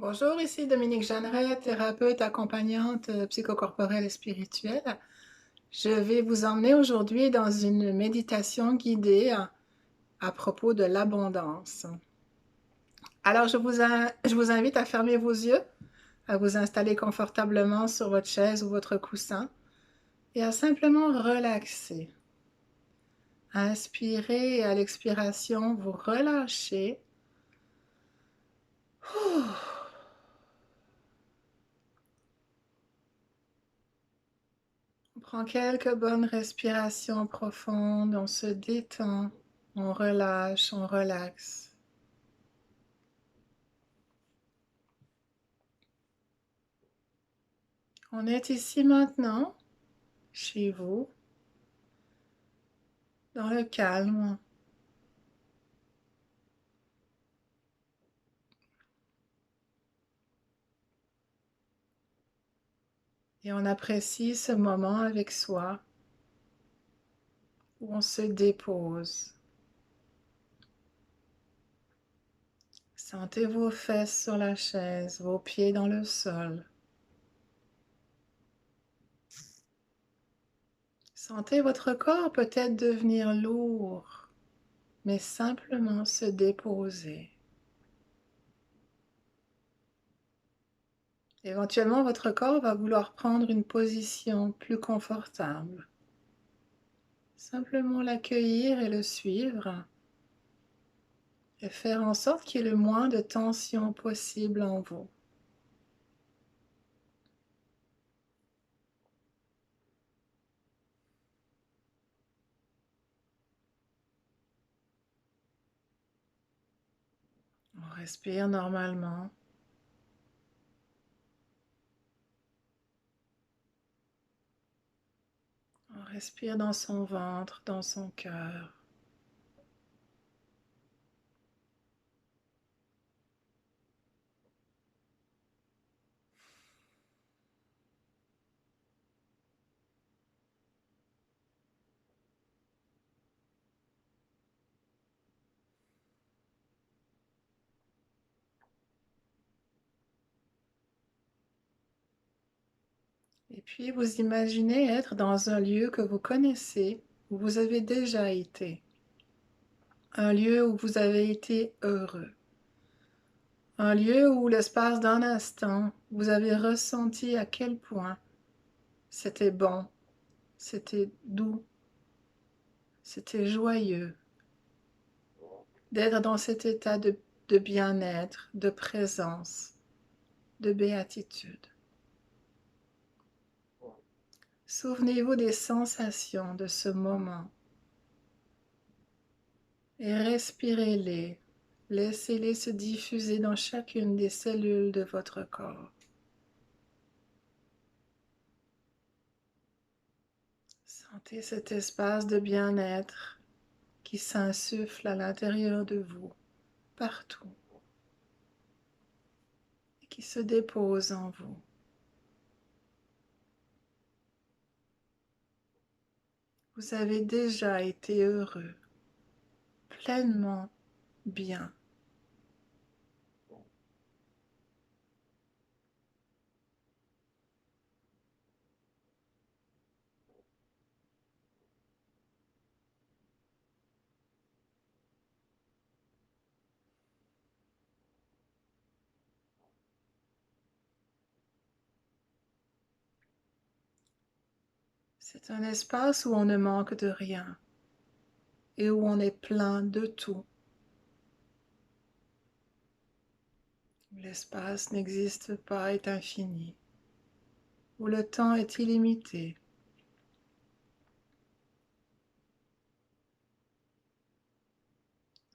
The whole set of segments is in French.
Bonjour, ici Dominique Jeanneret, thérapeute accompagnante psychocorporelle et spirituelle. Je vais vous emmener aujourd'hui dans une méditation guidée à propos de l'abondance. Alors, je vous invite à fermer vos yeux, à vous installer confortablement sur votre chaise ou votre coussin et à simplement relaxer. Inspirez et à l'expiration, vous relâchez. On prend quelques bonnes respirations profondes, on se détend, on relâche, on relaxe. On est ici maintenant, chez vous, dans le calme. Et on apprécie ce moment avec soi où on se dépose. Sentez vos fesses sur la chaise, vos pieds dans le sol. Sentez votre corps peut-être devenir lourd, mais simplement se déposer. Éventuellement, votre corps va vouloir prendre une position plus confortable. Simplement l'accueillir et le suivre et faire en sorte qu'il y ait le moins de tension possible en vous. On respire normalement. On respire dans son ventre, dans son cœur. Et puis vous imaginez être dans un lieu que vous connaissez, où vous avez déjà été. Un lieu où vous avez été heureux. Un lieu où l'espace d'un instant, vous avez ressenti à quel point c'était bon, c'était doux, c'était joyeux d'être dans cet état de bien-être, de présence, de béatitude. Souvenez-vous des sensations de ce moment et respirez-les. Laissez-les se diffuser dans chacune des cellules de votre corps. Sentez cet espace de bien-être qui s'insuffle à l'intérieur de vous, partout, et qui se dépose en vous. Vous avez déjà été heureux, pleinement bien. C'est un espace où on ne manque de rien et où on est plein de tout. L'espace n'existe pas, est infini, où le temps est illimité.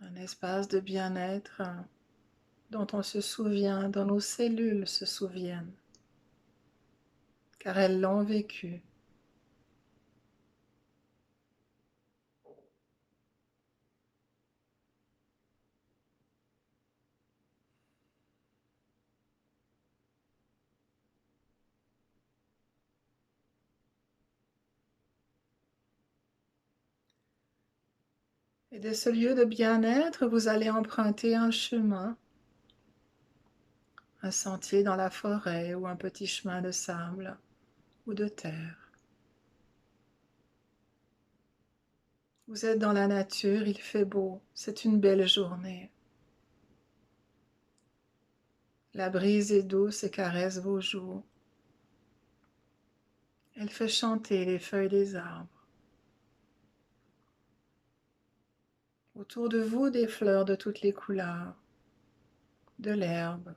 Un espace de bien-être dont on se souvient, dont nos cellules se souviennent, car elles l'ont vécu. Et de ce lieu de bien-être, vous allez emprunter un chemin un sentier dans la forêt ou un petit chemin de sable ou de terre. Vous êtes dans la nature, il fait beau, c'est une belle journée. La brise est douce et caresse vos joues. Elle fait chanter les feuilles des arbres. Autour de vous, des fleurs de toutes les couleurs, de l'herbe,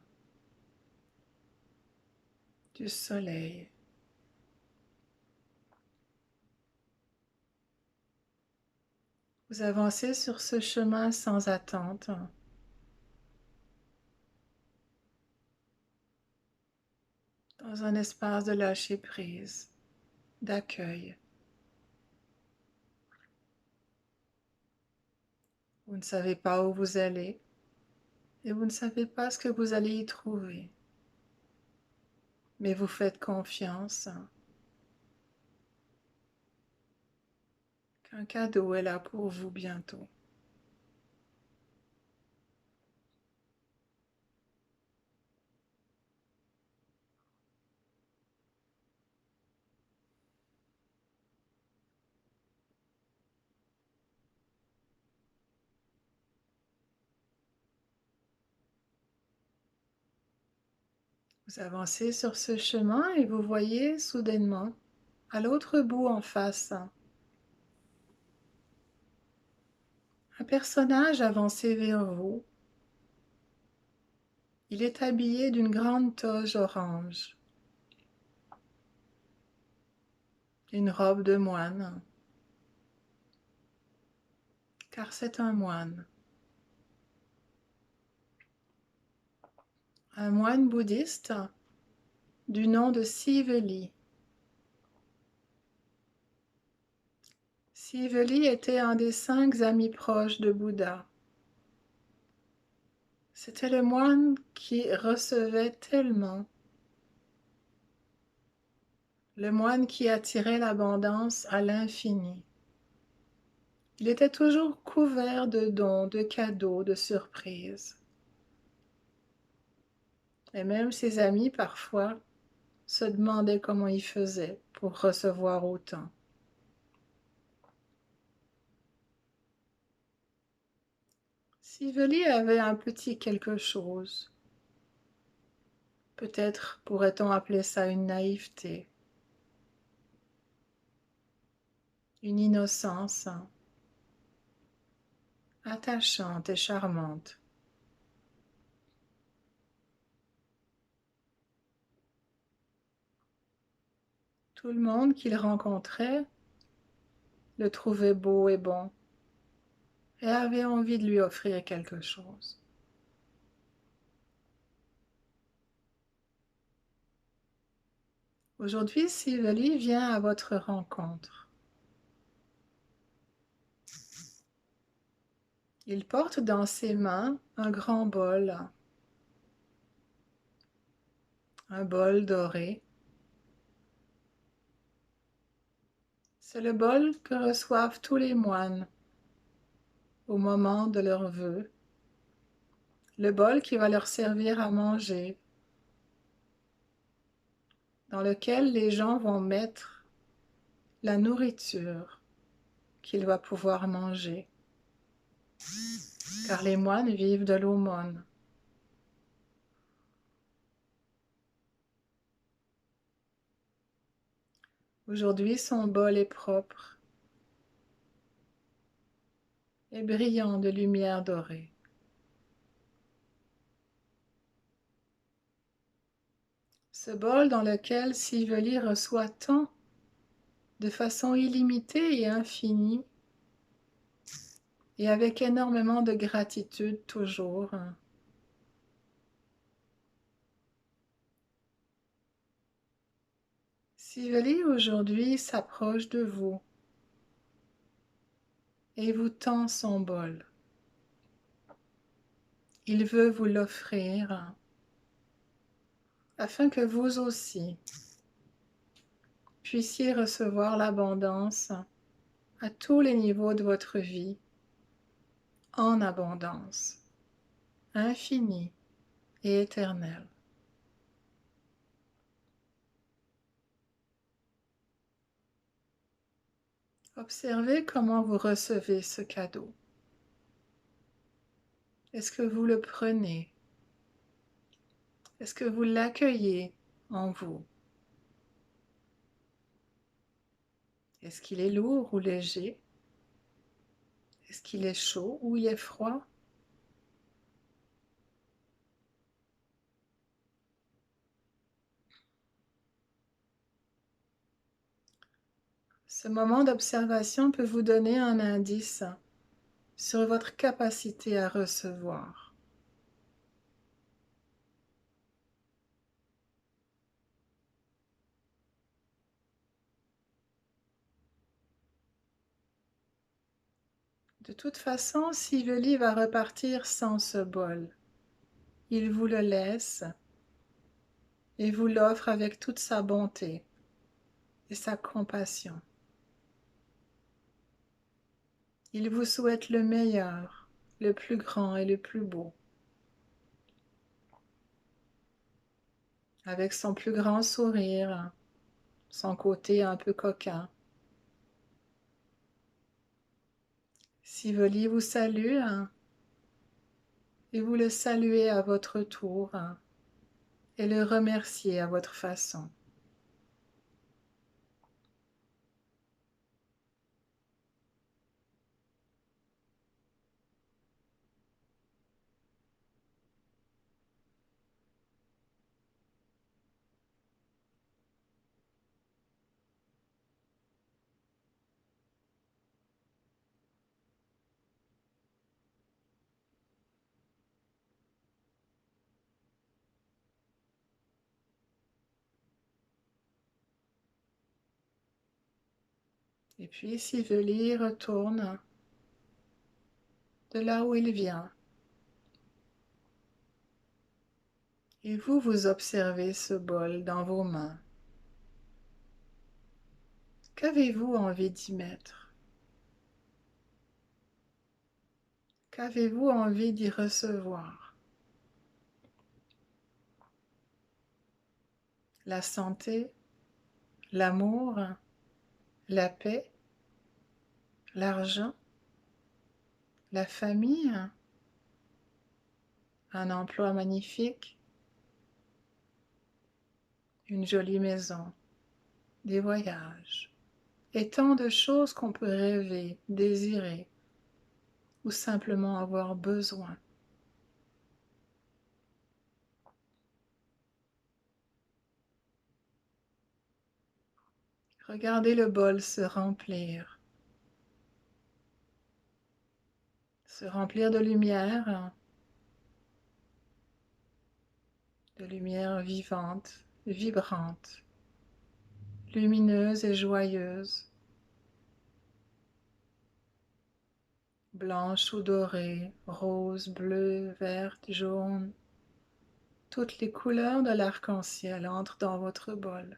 du soleil. Vous avancez sur ce chemin sans attente, dans un espace de lâcher prise, d'accueil. Vous ne savez pas où vous allez et vous ne savez pas ce que vous allez y trouver. Mais vous faites confiance qu'un cadeau est là pour vous bientôt. Vous avancez sur ce chemin et vous voyez soudainement, à l'autre bout en face, un personnage avancer vers vous. Il est habillé d'une grande toge orange, une robe de moine, car c'est un moine bouddhiste du nom de Siveli. Siveli était un des 5 amis proches de Bouddha. C'était le moine qui recevait tellement, le moine qui attirait l'abondance à l'infini. Il était toujours couvert de dons, de cadeaux, de surprises. Et même ses amis, parfois, se demandaient comment il faisait pour recevoir autant. Siveli avait un petit quelque chose. Peut-être pourrait-on appeler ça une naïveté, une innocence attachante et charmante. Tout le monde qu'il rencontrait le trouvait beau et bon et avait envie de lui offrir quelque chose. Aujourd'hui, Siveli vient à votre rencontre. Il porte dans ses mains un grand bol, un bol doré. C'est le bol que reçoivent tous les moines au moment de leur vœu, le bol qui va leur servir à manger, dans lequel les gens vont mettre la nourriture qu'il va pouvoir manger, car les moines vivent de l'aumône. Aujourd'hui, son bol est propre et brillant de lumière dorée. Ce bol dans lequel Siveli reçoit tant, de façon illimitée et infinie, et avec énormément de gratitude toujours. Siveli aujourd'hui s'approche de vous et vous tend son bol. Il veut vous l'offrir afin que vous aussi puissiez recevoir l'abondance à tous les niveaux de votre vie, en abondance, infinie et éternelle. Observez comment vous recevez ce cadeau. Est-ce que vous le prenez? Est-ce que vous l'accueillez en vous? Est-ce qu'il est lourd ou léger? Est-ce qu'il est chaud ou il est froid? Ce moment d'observation peut vous donner un indice sur votre capacité à recevoir. De toute façon, Siveli va repartir sans ce bol. Il vous le laisse et vous l'offre avec toute sa bonté et sa compassion. Il vous souhaite le meilleur, le plus grand et le plus beau. Avec son plus grand sourire, son côté un peu coquin. Siveli vous salue et vous le saluez à votre tour et le remerciez à votre façon. Et puis Siveli retourne de là où il vient. Et vous, vous observez ce bol dans vos mains. Qu'avez-vous envie d'y mettre? Qu'avez-vous envie d'y recevoir? La santé, l'amour, la paix, l'argent, la famille, un emploi magnifique, une jolie maison, des voyages, et tant de choses qu'on peut rêver, désirer, ou simplement avoir besoin. Regardez le bol se remplir de lumière vivante, vibrante, lumineuse et joyeuse, blanche ou dorée, rose, bleue, verte, jaune. Toutes les couleurs de l'arc-en-ciel entrent dans votre bol.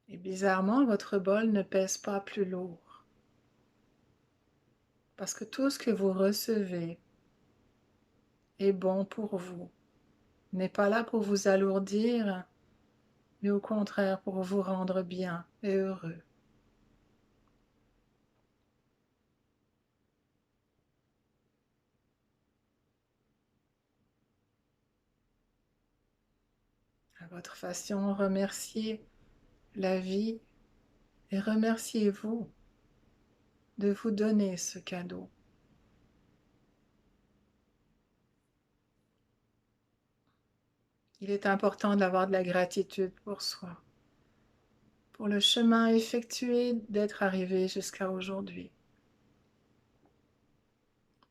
Et bizarrement, votre bol ne pèse pas plus lourd. Parce que tout ce que vous recevez est bon pour vous. N'est pas là pour vous alourdir, mais au contraire pour vous rendre bien et heureux. À votre façon, remerciez la vie et remerciez-vous de vous donner ce cadeau. Il est important d'avoir de la gratitude pour soi, pour le chemin effectué d'être arrivé jusqu'à aujourd'hui,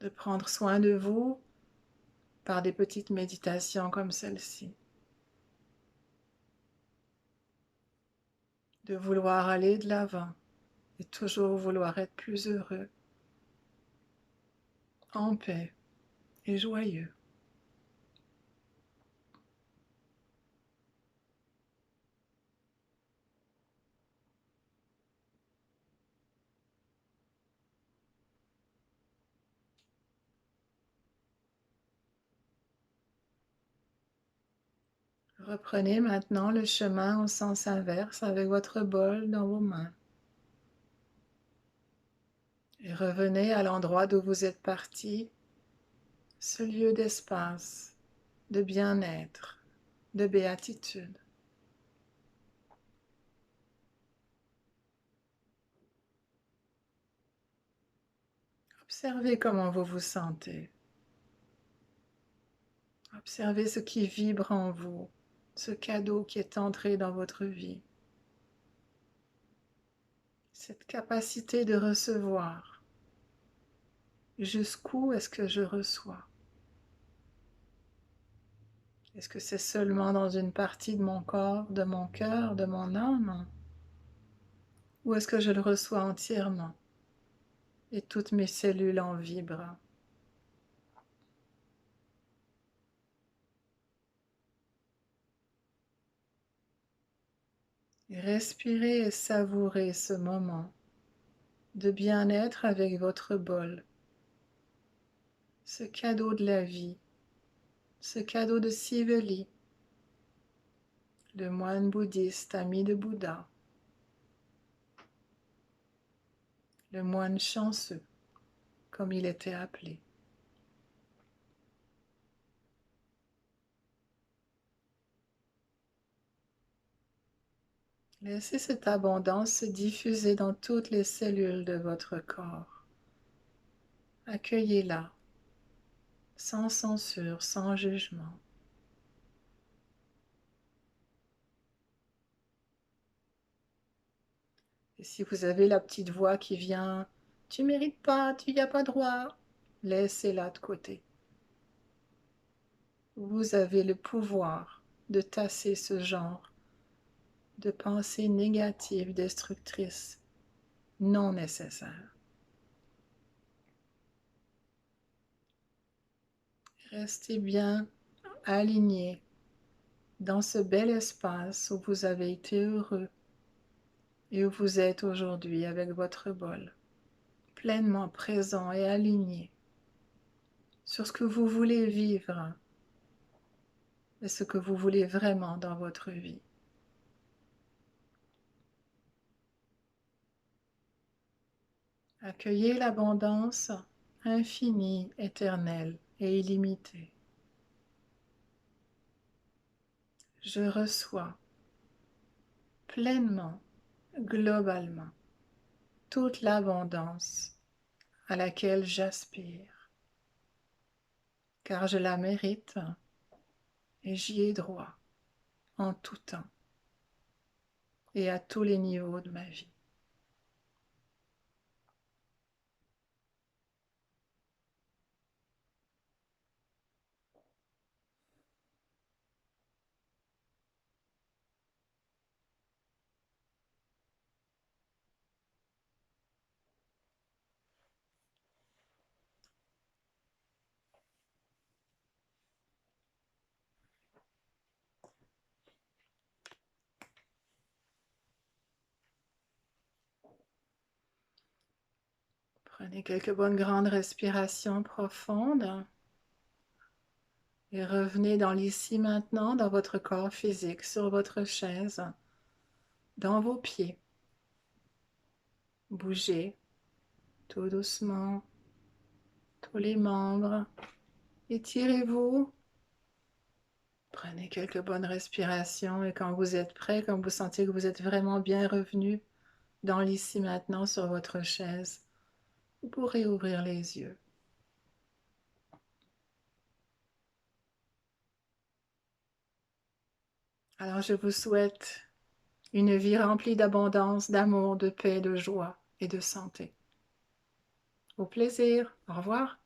de prendre soin de vous par des petites méditations comme celle-ci, de vouloir aller de l'avant et toujours vouloir être plus heureux, en paix et joyeux. Reprenez maintenant le chemin en sens inverse avec votre bol dans vos mains. Et revenez à l'endroit d'où vous êtes parti, ce lieu d'espace, de bien-être, de béatitude. Observez comment vous vous sentez. Observez ce qui vibre en vous, ce cadeau qui est entré dans votre vie. Cette capacité de recevoir. Jusqu'où est-ce que je reçois? Est-ce que c'est seulement dans une partie de mon corps, de mon cœur, de mon âme? Ou est-ce que je le reçois entièrement et toutes mes cellules en vibrent? Et respirez et savourez ce moment de bien-être avec votre bol, ce cadeau de la vie, ce cadeau de Siveli, le moine bouddhiste ami de Bouddha, le moine chanceux, comme il était appelé. Laissez cette abondance se diffuser dans toutes les cellules de votre corps. Accueillez-la, sans censure, sans jugement. Et si vous avez la petite voix qui vient, tu mérites pas, tu n'y as pas droit, laissez-la de côté. Vous avez le pouvoir de tasser ce genre de pensées négatives, destructrices, non nécessaires. Restez bien aligné dans ce bel espace où vous avez été heureux et où vous êtes aujourd'hui avec votre bol, pleinement présent et aligné sur ce que vous voulez vivre et ce que vous voulez vraiment dans votre vie. Accueillez l'abondance infinie, éternelle et illimitée. Je reçois pleinement, globalement, toute l'abondance à laquelle j'aspire, car je la mérite et j'y ai droit en tout temps et à tous les niveaux de ma vie. Prenez quelques bonnes grandes respirations profondes et revenez dans l'ici maintenant, dans votre corps physique, sur votre chaise, dans vos pieds. Bougez tout doucement tous les membres. Étirez-vous. Prenez quelques bonnes respirations et quand vous êtes prêt, quand vous sentez que vous êtes vraiment bien revenu dans l'ici maintenant sur votre chaise, vous pourrez ouvrir les yeux. Alors je vous souhaite une vie remplie d'abondance, d'amour, de paix, de joie et de santé. Au plaisir. Au revoir.